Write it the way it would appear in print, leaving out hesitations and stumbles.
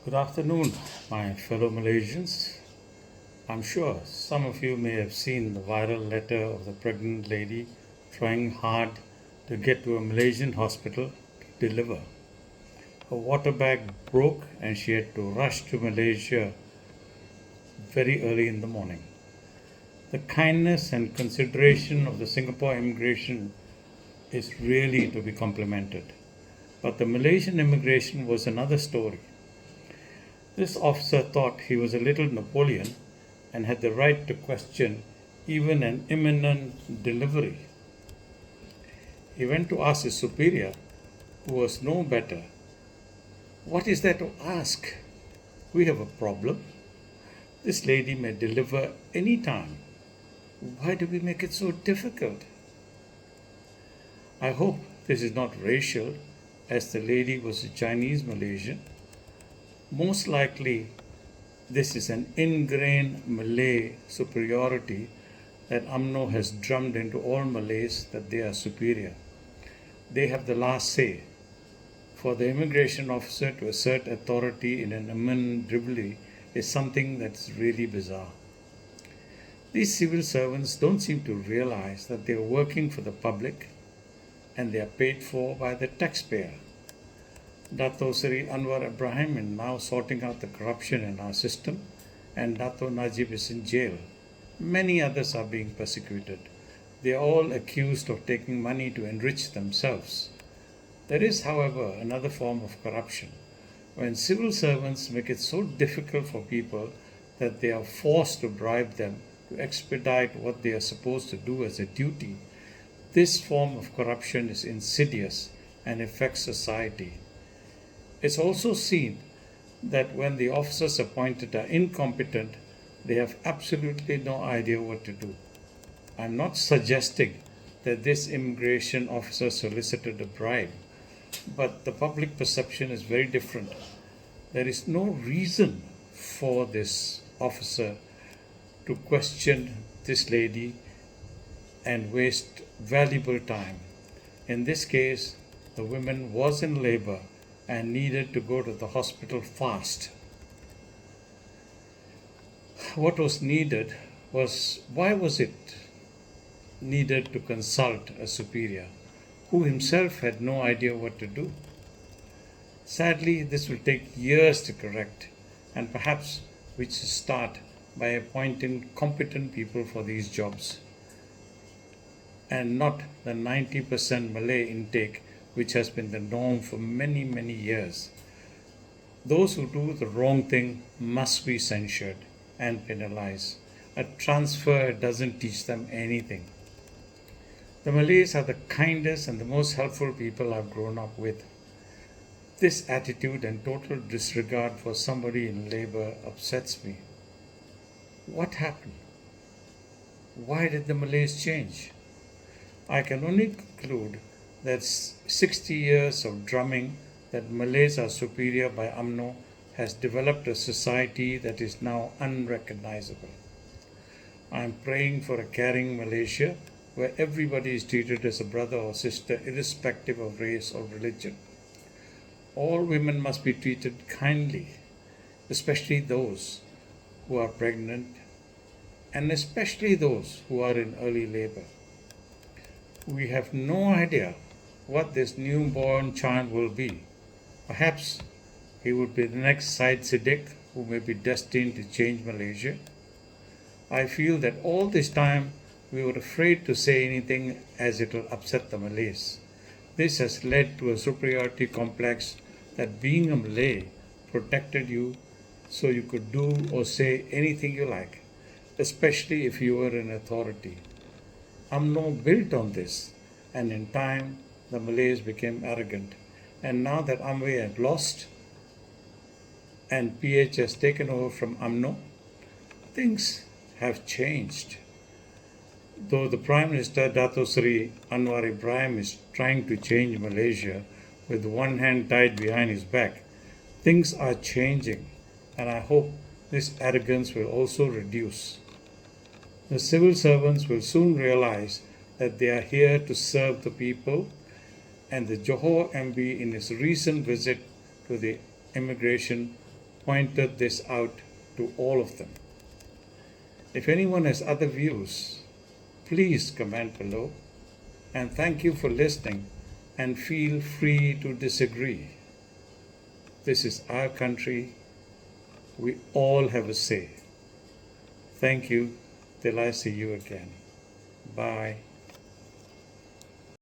Good afternoon, my fellow Malaysians. I'm sure some of you may have seen the viral letter of the pregnant lady trying hard to get to a Malaysian hospital to deliver. Her water bag broke and she had to rush to Malaysia very early in the morning. The kindness and consideration of the Singapore immigration is really to be complimented. But the Malaysian immigration was another story. This officer thought he was a little Napoleon and had the right to question even an imminent delivery. He went to ask his superior, who was no better, "What is there to ask? We have a problem. This lady may deliver any time. Why do we make it so difficult?" I hope this is not racial, as the lady was a Chinese Malaysian. Most likely, this is an ingrained Malay superiority that Umno has drummed into all Malays that they are superior. They have the last say. For the immigration officer to assert authority in an imminent delivery is something that's really bizarre. These civil servants don't seem to realize that they are working for the public and they are paid for by the taxpayer. Dato Sri Anwar Ibrahim is now sorting out the corruption in our system, and Dato Najib is in jail. Many others are being persecuted. They are all accused of taking money to enrich themselves. There is, however, another form of corruption. When civil servants make it so difficult for people that they are forced to bribe them to expedite what they are supposed to do as a duty, this form of corruption is insidious and affects society. It's also seen that when the officers appointed are incompetent, they have absolutely no idea what to do. I'm not suggesting that this immigration officer solicited a bribe, but the public perception is very different. There is no reason for this officer to question this lady and waste valuable time. In this case, the woman was in labor and needed to go to the hospital fast. What was needed was, why was it needed to consult a superior who himself had no idea what to do? Sadly, this will take years to correct, and perhaps we should start by appointing competent people for these jobs and not the 90% Malay intake which has been the norm for many, many years. Those who do the wrong thing must be censured and penalized. A transfer doesn't teach them anything. The Malays are the kindest and the most helpful people I've grown up with. This attitude and total disregard for somebody in labor upsets me. What happened? Why did the Malays change? I can only conclude that 60 years of drumming that Malays are superior by UMNO has developed a society that is now unrecognizable. I am praying for a caring Malaysia where everybody is treated as a brother or sister irrespective of race or religion. All women must be treated kindly, especially those who are pregnant and especially those who are in early labor. We have no idea what this newborn child will be. Perhaps he would be the next Syed Siddiq who may be destined to change Malaysia. I feel that all this time we were afraid to say anything as it will upset the Malays. This has led to a superiority complex that being a Malay protected you so you could do or say anything you like, especially if you were in authority. UMNO built on this, and in time the Malays became arrogant. And now that Amway had lost and PH has taken over from UMNO, things have changed. Though the Prime Minister Dato Sri Anwar Ibrahim is trying to change Malaysia with one hand tied behind his back, things are changing, and I hope this arrogance will also reduce. The civil servants will soon realize that they are here to serve the people, and the Johor MB in his recent visit to the immigration pointed this out to all of them. If anyone has other views, please comment below. And thank you for listening, and feel free to disagree. This is our country. We all have a say. Thank you. Till I see you again. Bye.